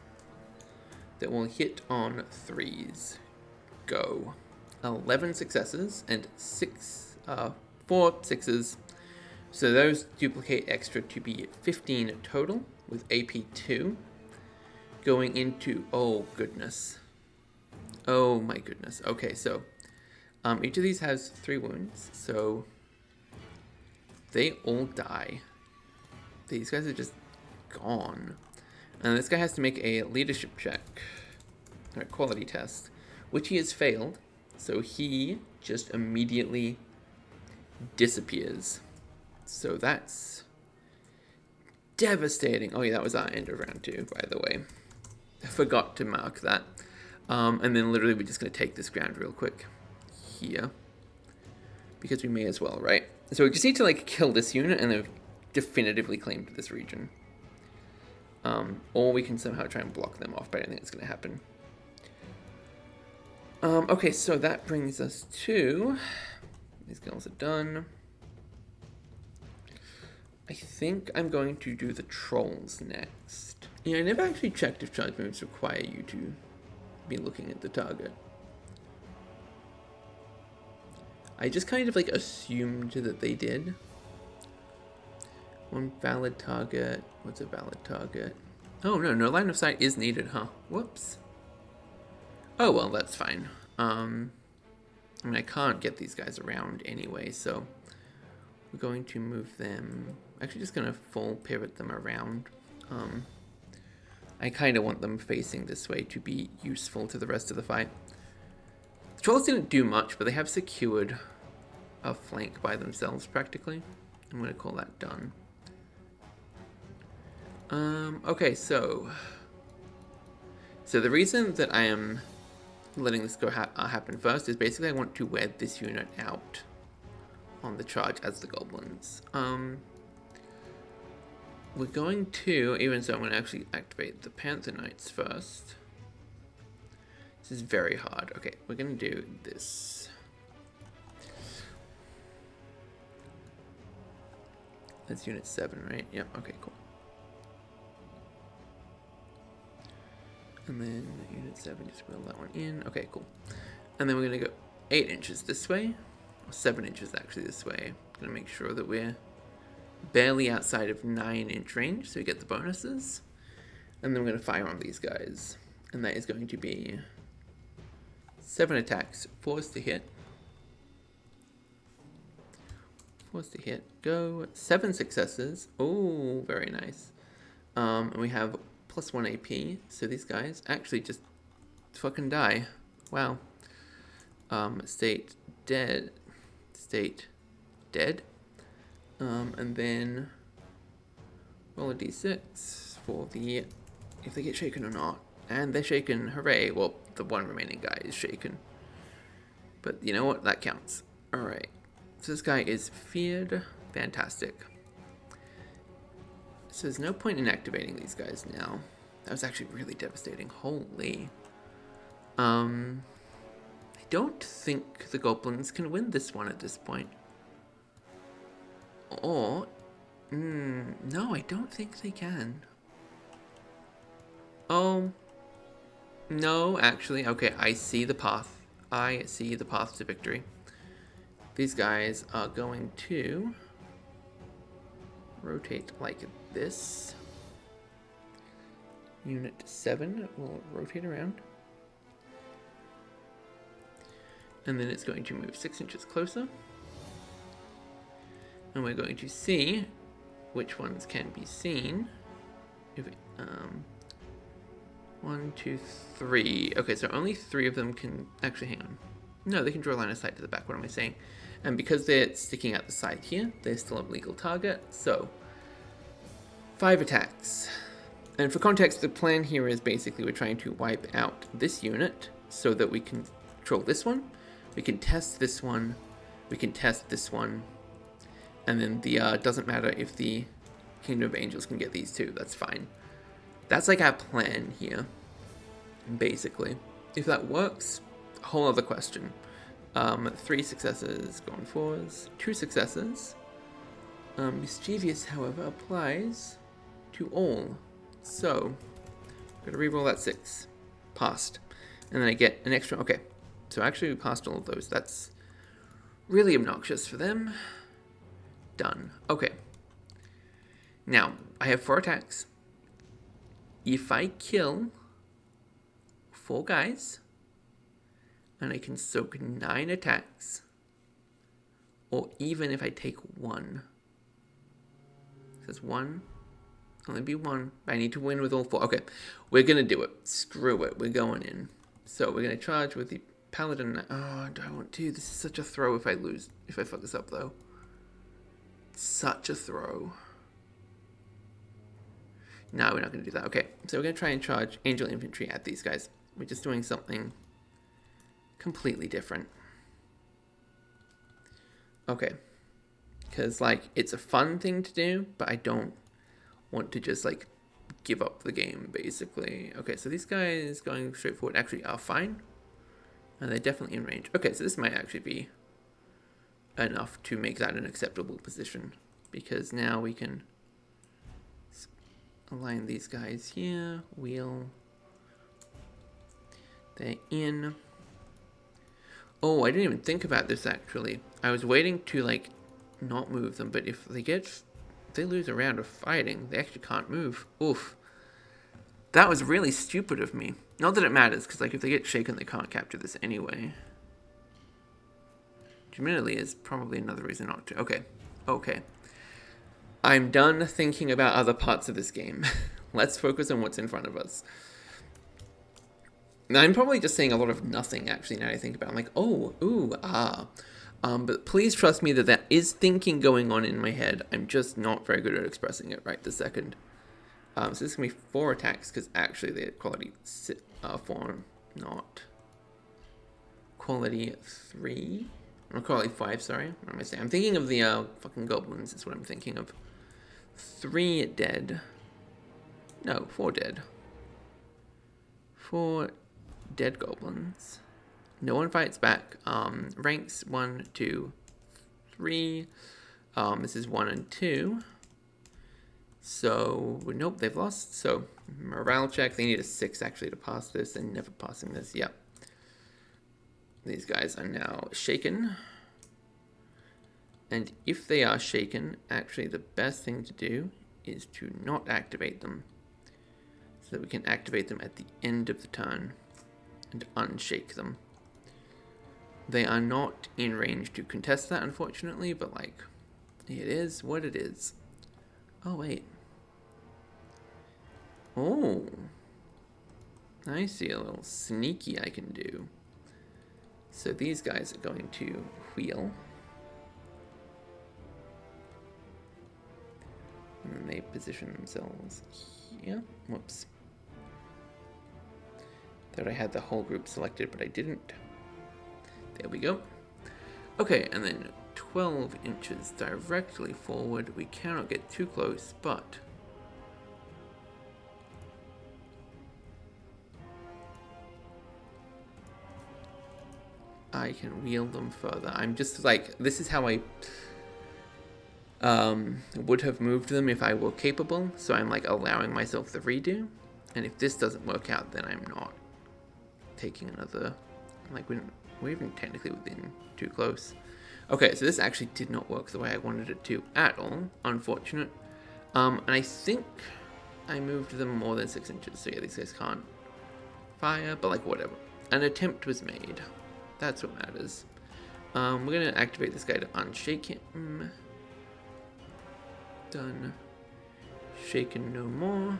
that will hit on 3s. Go. 11 successes and 4 6s. So those duplicate extra to be 15 total with AP 2. Going into... Oh, goodness. Oh, my goodness. Okay, so... each of these has 3 wounds, so they all die. These guys are just gone. And this guy has to make a leadership check, or a quality test, which he has failed, so he just immediately disappears. So that's devastating. Oh yeah, that was our end of round 2, by the way. I forgot to mark that. And then literally we're just going to take this ground real quick. Here, because we may as well, right? So we just need to like kill this unit and they've definitively claimed this region. Or we can somehow try and block them off, but I don't think it's going to happen. Okay, so that brings us to... These girls are done. I think I'm going to do the trolls next. Yeah, I never actually checked if charge moves require you to be looking at the target. I just kind of like assumed that they did. One valid target. What's a valid target? Oh no, no line of sight is needed, huh? Whoops. Oh well, that's fine. I mean, I can't get these guys around anyway, so we're going to move them. Actually, just gonna full pivot them around. I kind of want them facing this way to be useful to the rest of the fight. The trolls didn't do much, but they have secured a flank by themselves practically. I'm gonna call that done. Okay, so the reason that I am letting this go happen first is basically I want to wear this unit out on the charge as the goblins. We're going to, even so I'm going to actually activate the Panther Knights first. This is very hard. Okay, we're going to do this. That's unit 7, right? Yep, okay, cool. And then unit 7, just wheel that one in. Okay, cool. And then we're going to go 8 inches this way. Or 7 inches actually this way. Going to make sure that we're barely outside of 9-inch range, so we get the bonuses. And then we're going to fire on these guys. And that is going to be 7 attacks, 4s to hit. 4s to hit. Go. 7 successes. Oh, very nice. And we have +1 AP, so these guys actually just fucking die. Wow. State dead. State dead. And then roll a d6 for the if they get shaken or not. And they're shaken, hooray. Well, the one remaining guy is shaken. But you know what? That counts. Alright. So this guy is feared. Fantastic. So there's no point in activating these guys now. That was actually really devastating. Holy. I don't think the goblins can win this one at this point. Or, no, I don't think they can. Oh, no, actually, okay, I see the path. I see the path to victory. These guys are going to rotate like this. Unit 7 will rotate around. And then it's going to move 6 inches closer. And we're going to see which ones can be seen. If it, 1, 2, 3. Okay, so only 3 of them can actually hang on. No, they can draw a line of sight to the back. What am I saying? And because they're sticking out the side here, they're still a legal target. So 5 attacks. And for context, the plan here is basically we're trying to wipe out this unit so that we can control this one. We can test this one. We can test this one. And then the doesn't matter if the Kingdom of Angels can get these two. That's fine. That's like our plan here, basically. If that works, a whole other question. 3 successes going 4s. 2 successes. Mischievous, however, applies to all. So, I'm going to reroll that 6. Passed. And then I get an extra... Okay, so actually we passed all of those. That's really obnoxious for them. Done. Okay. Now, I have 4 attacks. If I kill 4 guys, and I can soak 9 attacks, or even if I take 1. It says 1. Only be 1. I need to win with all 4. Okay, we're going to do it. Screw it. We're going in. So we're going to charge with the Paladin. Oh, do I want to? This is such a throw if I lose. If I fuck this up, though. Such a throw. No, we're not going to do that. Okay, so we're going to try and charge Angel Infantry at these guys. We're just doing something completely different. Okay. Because, like, it's a fun thing to do, but I don't want to just, like, give up the game, basically. Okay, so these guys going straight forward actually are fine. And they're definitely in range. Okay, so this might actually be enough to make that an acceptable position. Because now we can align these guys here. Wheel. They're in. Oh, I didn't even think about this, actually. I was waiting to, like, not move them. But if they lose a round of fighting, they actually can't move. Oof. That was really stupid of me. Not that it matters, because, like, if they get shaken, they can't capture this anyway. Humility is probably another reason not to. Okay. Okay. I'm done thinking about other parts of this game. Let's focus on what's in front of us. Now, I'm probably just saying a lot of nothing, actually, now I think about it. I'm like, oh, ooh, ah. But please trust me that is thinking going on in my head. I'm just not very good at expressing it right this second. So this is going to be 4 attacks, because actually the quality 4, not quality 3. Or quality 5, sorry. What am I saying? I'm thinking of the fucking goblins, is what I'm thinking of. 3 dead. No, 4 dead. 4 dead goblins. No one fights back. Ranks 1, 2, 3. This is 1 and 2. So, nope, they've lost. So, morale check. They need a 6 actually to pass this. They're never passing this. Yep. These guys are now shaken. And if they are shaken, actually the best thing to do is to not activate them. So that we can activate them at the end of the turn and unshake them. They are not in range to contest that, unfortunately, but like, it is what it is. Oh, wait. Oh. I see a little sneaky I can do. So these guys are going to wheel. And then they position themselves here. Whoops. Thought I had the whole group selected, but I didn't. There we go. Okay, and then 12 inches directly forward. We cannot get too close, but I can wheel them further. I'm just like, this is how I would have moved them if I were capable. So I'm like allowing myself the redo. And if this doesn't work out, then I'm not taking another. Like, we're even technically within too close. Okay, so this actually did not work the way I wanted it to at all. Unfortunate. And I think I moved them more than 6 inches. So yeah, these guys can't fire, but like whatever. An attempt was made. That's what matters. We're going to activate this guy to unshake him. Done. Shaken no more.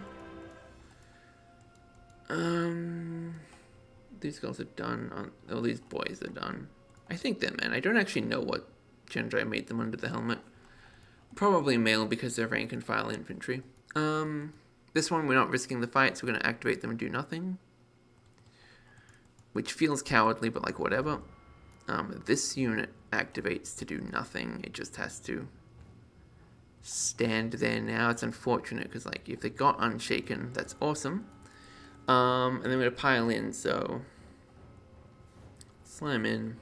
These girls are done. Oh, these boys are done. I think they're men. I don't actually know what gender I made them under the helmet. Probably male because they're rank and file infantry. This one, we're not risking the fight, so we're going to activate them and do nothing. Which feels cowardly, but like whatever. This unit activates to do nothing. It just has to stand there now. It's unfortunate because like if they got unshaken, that's awesome. And then we're going to pile in, so slam in.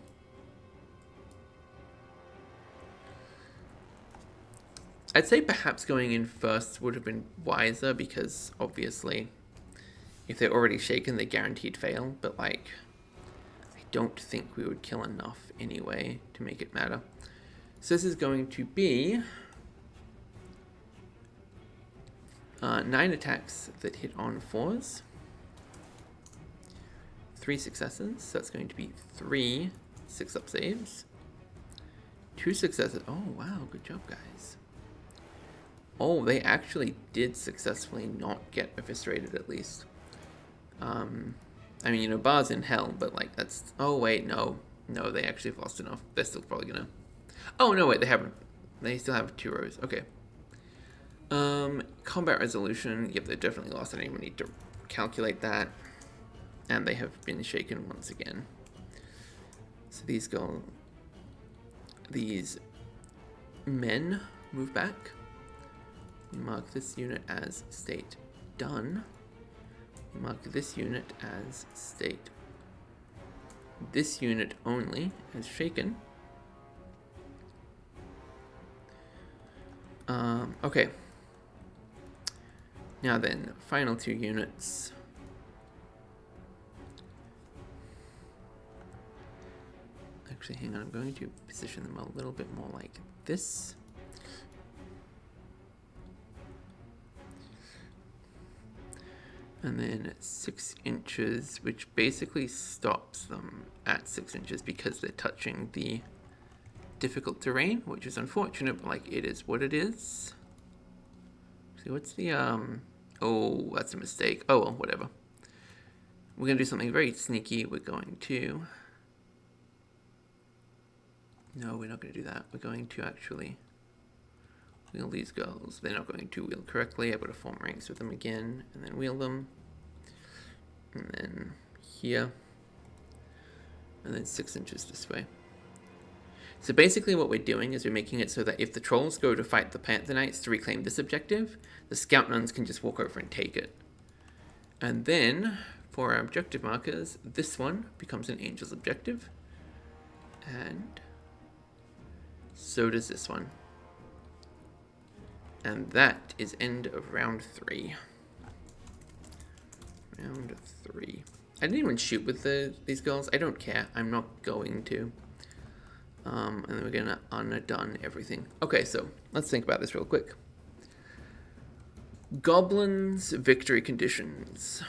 I'd say perhaps going in first would have been wiser because obviously if they're already shaken, they guaranteed fail, but like I don't think we would kill enough anyway to make it matter. So this is going to be 9 attacks that hit on 4s. 3 successes, so that's going to be 3 6-up saves. 2 successes. Oh, wow, good job, guys. Oh, they actually did successfully not get eviscerated, at least. I mean, you know, bar's in hell, but, like, that's... Oh, wait, no. No, they actually have lost enough. They're still probably gonna... Oh, no, wait, they haven't. They still have 2 rows. Okay. Combat resolution. Yep, they definitely lost. I don't even need to calculate that. And they have been shaken once again. So these men move back. Mark this unit as state done. Mark this unit as state. This unit only as shaken. Okay. Now then, final 2 units. Actually, hang on, I'm going to position them a little bit more like this. And then 6 inches, which basically stops them at 6 inches because they're touching the difficult terrain, which is unfortunate, but like it is what it is. See, what's the, oh, that's a mistake. Oh, well, whatever. We're going to do something very sneaky. We're going to, no, we're not going to do that. We're going to actually wheel these girls. They're not going to wheel correctly. I've got to form ranks with them again, and then wheel them. And then here. And then 6 inches this way. So basically what we're doing is we're making it so that if the trolls go to fight the Panther Knights to reclaim this objective, the Scout Nuns can just walk over and take it. And then, for our objective markers, this one becomes an Angel's objective. And so does this one. And that is end of round 3. Round 3. I didn't even shoot with these girls. I don't care. I'm not going to. And then we're going to undone everything. Okay, so let's think about this real quick. Goblins victory conditions.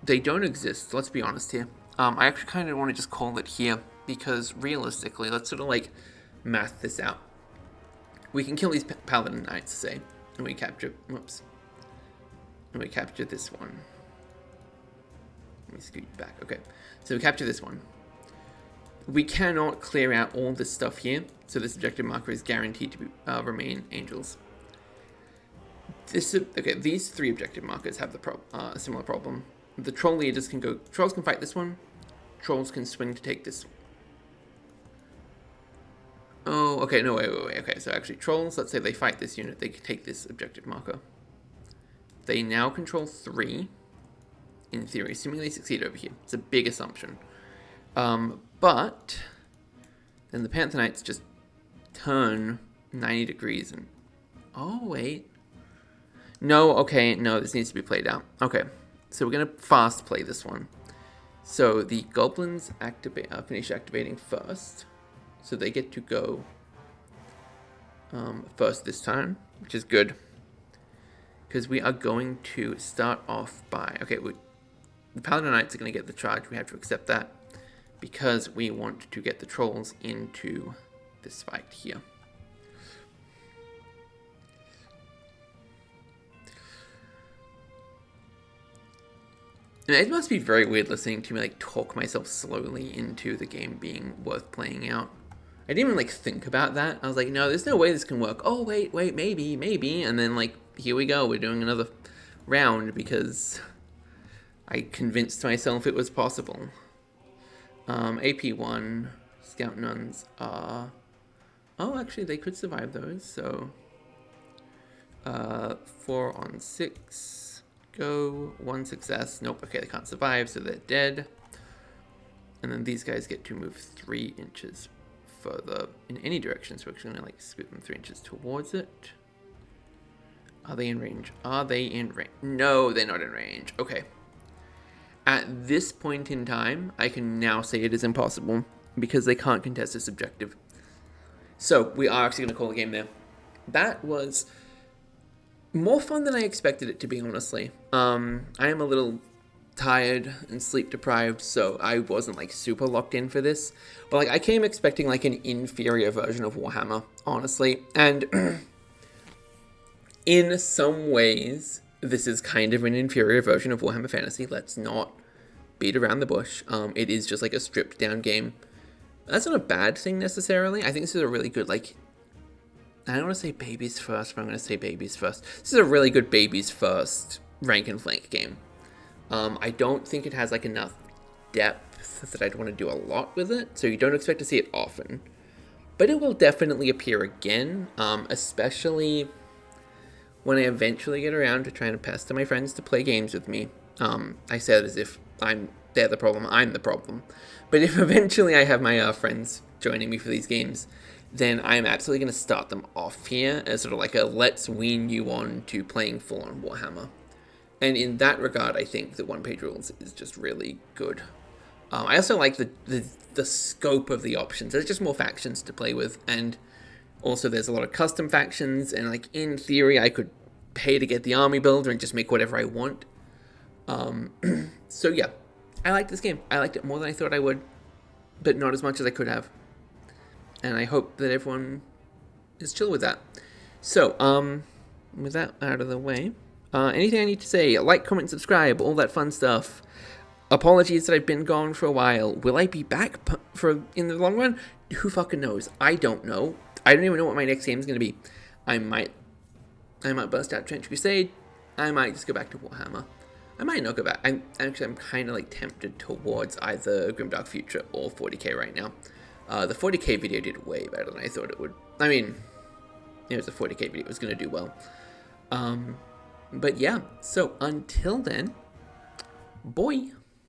They don't exist, let's be honest here. I actually kind of want to just call it here because realistically, let's sort of like math this out. We can kill these Paladin Knights, say, and we capture, whoops, and we capture this one. Let me scoot back. Okay, so we capture this one. We cannot clear out all this stuff here, so this objective marker is guaranteed to be, remain Angels. Okay, these 3 objective markers have a similar problem. The troll leaders can go. Trolls can fight this one. Trolls can swing to take this one. Oh, okay, no, wait. Okay, so actually, trolls. Let's say they fight this unit. They can take this objective marker. They now control 3. In theory, assuming they succeed over here. It's a big assumption. But then the Panther Knights just turn 90 degrees and... Oh, wait. No, okay, no, this needs to be played out. Okay, so we're going to fast play this one. So the Goblins finish activating first. So they get to go first this time, which is good. Because we are going to start off by... Okay, the Paladin Knights are going to get the charge. We have to accept that because we want to get the trolls into this fight here. And it must be very weird listening to me like talk myself slowly into the game being worth playing out. I didn't even like think about that. I was like, no, there's no way this can work. Oh, wait, maybe. And then like, here we go. We're doing another round because I convinced myself it was possible. AP1, Scout Nuns are... Oh, actually, they could survive those, so... 4 on 6, go, 1 success. Nope, okay, they can't survive, so they're dead. And then these guys get to move 3 inches further in any direction, so we're actually going to, like, scoot them 3 inches towards it. Are they in range? Are they in range? No, they're not in range. Okay. At this point in time, I can now say it is impossible because they can't contest this objective. So we are actually going to call a game there. That was more fun than I expected it to be, honestly. I am a little tired and sleep deprived, so I wasn't like super locked in for this. But like I came expecting like an inferior version of Warhammer, honestly. And in some ways, this is kind of an inferior version of Warhammer Fantasy. Let's not beat around the bush. It is just like a stripped down game. That's not a bad thing necessarily. I think this is a really good, like, I don't want to say babies first, but I'm going to say babies first. This is a really good babies first rank and flank game. I don't think it has like enough depth that I'd want to do a lot with it, so you don't expect to see it often. But it will definitely appear again, especially when I eventually get around to trying to pester my friends to play games with me. I say it as if they're the problem, I'm the problem. But if eventually I have my friends joining me for these games, then I'm absolutely going to start them off here as sort of like a let's wean you on to playing full-on Warhammer. And in that regard, I think that one-page rules is just really good. I also like the scope of the options. There's just more factions to play with, and also there's a lot of custom factions, and like in theory I could pay to get the army builder and just make whatever I want. So yeah, I like this game. I liked it more than I thought I would, but not as much as I could have. And I hope that everyone is chill with that. So, with that out of the way, anything I need to say, like, comment, subscribe, all that fun stuff. Apologies that I've been gone for a while. Will I be back in the long run? Who fucking knows? I don't know. I don't even know what my next game is going to be. I might bust out Trench Crusade. I might just go back to Warhammer. I might not go back. I'm kind of like tempted towards either Grimdark Future or 40k right now. The 40k video did way better than I thought it would. I mean, it was a 40k video. It was going to do well. But yeah, so until then, boy.